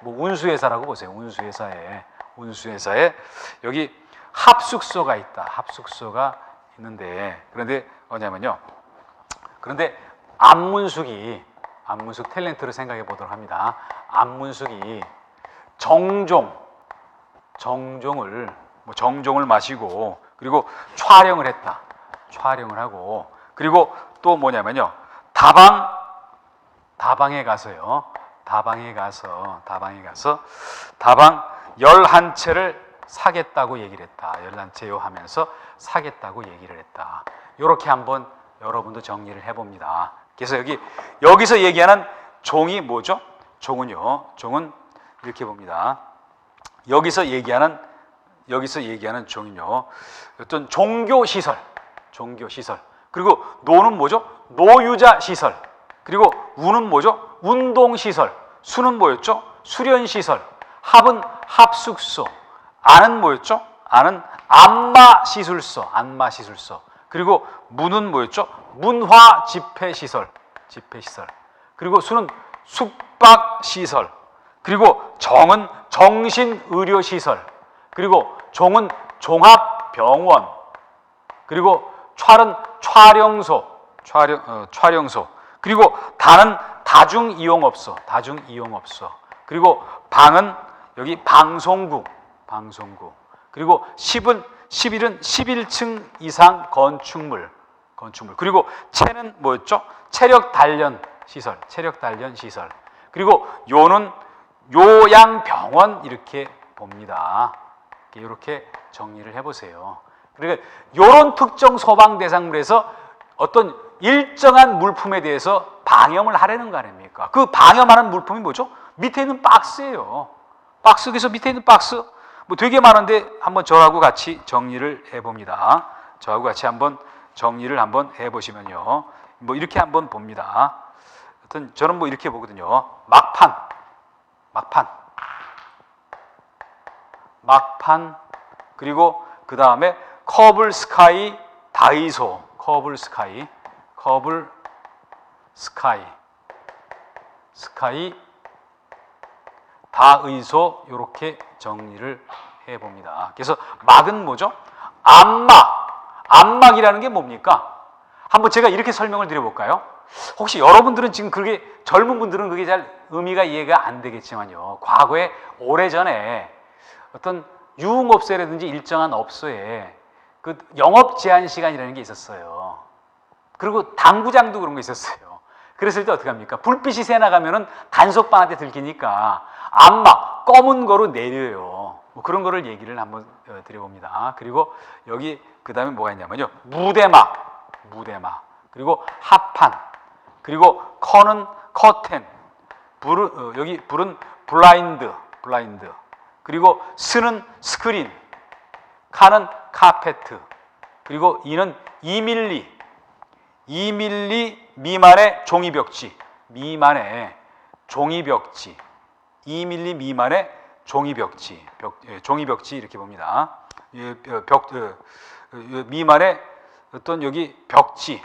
S1: 운수회사라고 보세요. 운수회사에 여기 합숙소가 있다. 합숙소가 있는데 그런데 뭐냐면요. 그런데 안문숙 탤런트를 생각해 보도록 합니다. 안문숙이 정종을 마시고 그리고 촬영을 했다. 촬영을 하고 그리고 또 뭐냐면요. 다방에 가서 다방 11채를 사겠다고 얘기를 했다. 11채요 하면서 사겠다고 얘기를 했다. 이렇게 한번 여러분도 정리를 해봅니다. 그래서 여기서 얘기하는 종이 뭐죠? 종은 이렇게 봅니다. 여기서 얘기하는 종은요. 어떤 종교 시설. 그리고 노는 뭐죠? 노유자 시설. 그리고 우는 뭐죠? 운동 시설. 수는 뭐였죠? 수련 시설. 합은 합숙소. 안은 뭐였죠? 안은 안마 시술소. 그리고 문은 뭐였죠? 문화 집회 시설. 그리고 수는 숙박 시설. 그리고 정은 정신 의료 시설. 그리고 종은 종합병원. 그리고 촬은 촬영소. 그리고 다는 다중이용업소. 그리고 방은 여기 방송국. 그리고 10일은 11층 이상 건축물. 그리고 체는 뭐였죠? 체력 단련 시설. 그리고 요는 요양병원 이렇게 봅니다. 이렇게 정리를 해보세요. 그러니까 이런 특정 소방 대상물에서 어떤 일정한 물품에 대해서 방염을 하려는 거 아닙니까? 그 방염하는 물품이 뭐죠? 밑에 있는 박스예요. 박스에서 밑에 있는 박스 되게 많은데 한번 저하고 같이 정리를 해봅니다. 저하고 같이 한번 정리를 한번 해보시면요. 이렇게 한번 봅니다. 하여튼 저는 이렇게 보거든요. 막판 그리고 그 다음에 커블 스카이 다이소 다의소 이렇게 정리를 해봅니다. 그래서 막은 뭐죠? 안막이라는 게 뭡니까? 한번 제가 이렇게 설명을 드려볼까요? 혹시 여러분들은 지금 그게 젊은 분들은 그게 잘 의미가 이해가 안 되겠지만요. 과거에 오래전에 어떤 유흥업소라든지 일정한 업소에 그 영업 제한 시간이라는 게 있었어요. 그리고 당구장도 그런 거 있었어요. 그랬을 때 어떻게 합니까? 불빛이 새 나가면은 단속반한테 들키니까 암막 검은 거로 내려요. 뭐 그런 거를 얘기를 한번 드려봅니다. 그리고 여기 그 다음에 뭐가 있냐면요. 무대막, 그리고 합판, 그리고 커는 커튼, 여기 불은 블라인드, 그리고 스는 스크린, 카는 카페트, 그리고 이는 2mm 미만의 종이벽지, 2mm 미만의 종이벽지 이렇게 봅니다. 미만의 어떤 여기 벽지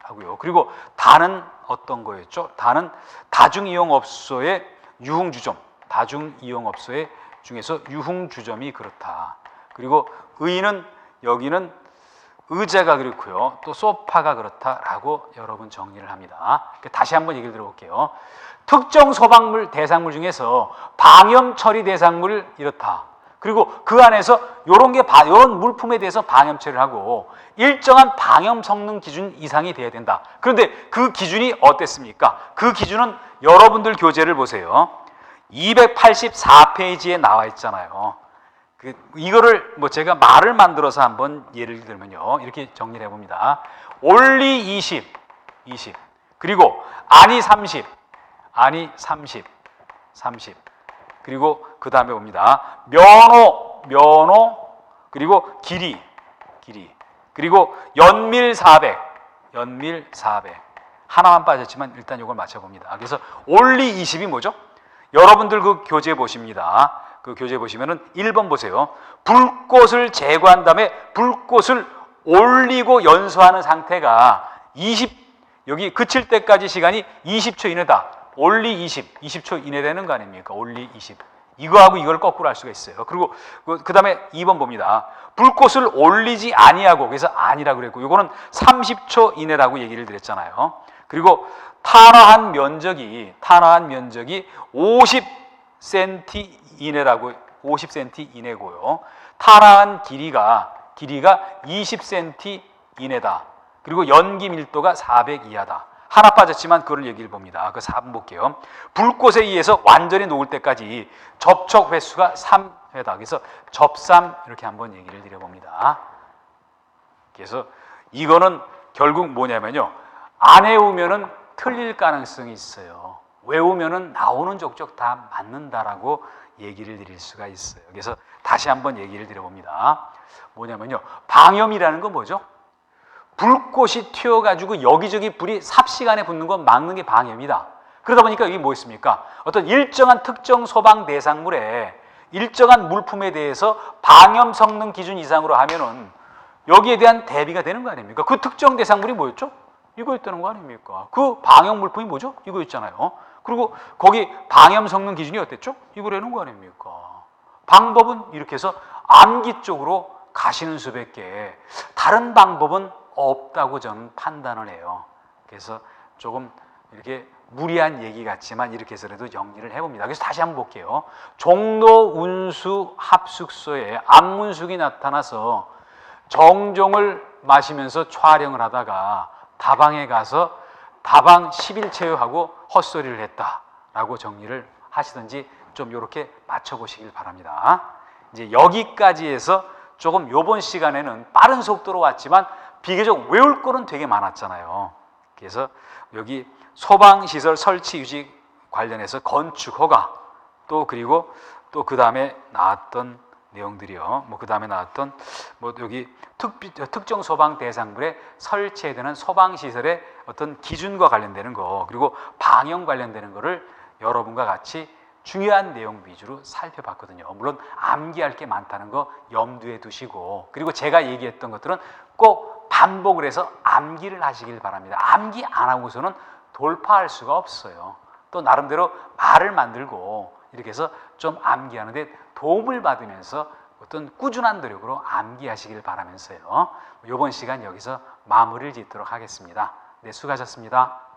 S1: 하고요. 그리고 다는 어떤 거였죠? 다는 다중이용업소의 유흥주점, 다중이용업소의 중에서 유흥주점이 그렇다. 그리고 의는 여기는 의자가 그렇고요. 또 소파가 그렇다라고 여러분 정리를 합니다. 다시 한번 얘기를 들어볼게요. 특정 소방물 대상물 중에서 방염 처리 대상물 이렇다. 그리고 그 안에서 이런 물품에 대해서 방염 처리를 하고 일정한 방염 성능 기준 이상이 돼야 된다. 그런데 그 기준이 어땠습니까? 그 기준은 여러분들 교재를 보세요. 284페이지에 나와 있잖아요. 이거를 뭐 제가 말을 만들어서 한번 예를 들면요. 이렇게 정리를 해봅니다. 올리 20. 그리고 아니 30. 그리고 그 다음에 봅니다. 면호, 그리고 길이. 그리고 연밀 400. 하나만 빠졌지만 일단 이걸 맞춰봅니다. 그래서 올리 20이 뭐죠? 여러분들 그 교재 보십니다. 그 교재 보시면은 1번 보세요. 불꽃을 제거한 다음에 불꽃을 올리고 연소하는 상태가 여기 그칠 때까지 시간이 20초 이내다. 올리 20초 이내 되는 거 아닙니까? 올리 20. 이거하고 이걸 거꾸로 할 수가 있어요. 그리고 그 다음에 2번 봅니다. 불꽃을 올리지 아니하고, 그래서 아니라고 그랬고, 이거는 30초 이내라고 얘기를 드렸잖아요. 그리고 탄화한 면적이 50cm 이내라고, 50cm 이내고요. 탄화한 길이가 20cm 이내다. 그리고 연기 밀도가 400 이하다. 하나 빠졌지만 그걸 얘기를 봅니다. 그 4번 볼게요. 불꽃에 의해서 완전히 녹을 때까지 접촉 횟수가 3회다. 그래서 접삼 이렇게 한번 얘기를 드려봅니다. 그래서 이거는 결국 뭐냐면요. 안 외우면은 틀릴 가능성이 있어요. 외우면은 나오는 족족 다 맞는다라고 얘기를 드릴 수가 있어요. 그래서 다시 한번 얘기를 드려봅니다. 뭐냐면요. 방염이라는 건 뭐죠? 불꽃이 튀어가지고 여기저기 불이 삽시간에 붙는 건 막는 게 방염이다. 그러다 보니까 이게 뭐였습니까? 어떤 일정한 특정 소방 대상물에 일정한 물품에 대해서 방염 성능 기준 이상으로 하면은 여기에 대한 대비가 되는 거 아닙니까? 그 특정 대상물이 뭐였죠? 이거였다는 거 아닙니까? 그 방염 물품이 뭐죠? 이거였잖아요. 그리고 거기 방염 성능 기준이 어땠죠? 이거라는 거 아닙니까? 방법은 이렇게 해서 암기 쪽으로 가시는 수밖에 다른 방법은 없다고 저는 판단을 해요. 그래서 조금 이렇게 무리한 얘기 같지만 이렇게 해서라도 정리를 해봅니다. 그래서 다시 한번 볼게요. 종로 운수 합숙소에 안문숙이 나타나서 정종을 마시면서 촬영을 하다가 다방에 가서 다방 10일 체유하고 헛소리를 했다라고 정리를 하시든지 좀 이렇게 맞춰보시길 바랍니다. 이제 여기까지 해서 조금 요번 시간에는 빠른 속도로 왔지만 비교적 외울 거는 되게 많았잖아요. 그래서 여기 소방시설 설치 유지 관련해서 건축 허가 또 그리고 또 그 다음에 나왔던 내용들이요. 뭐 그 다음에 나왔던 뭐 여기 특정 소방 대상물에 설치해야 되는 소방시설의 어떤 기준과 관련되는 거 그리고 방역 관련되는 거를 여러분과 같이 중요한 내용 위주로 살펴봤거든요. 물론 암기할 게 많다는 거 염두에 두시고 그리고 제가 얘기했던 것들은 꼭 반복을 해서 암기를 하시길 바랍니다. 암기 안 하고서는 돌파할 수가 없어요. 또 나름대로 말을 만들고 이렇게 해서 좀 암기하는데 도움을 받으면서 어떤 꾸준한 노력으로 암기하시길 바라면서요. 이번 시간 여기서 마무리를 짓도록 하겠습니다. 네, 수고하셨습니다.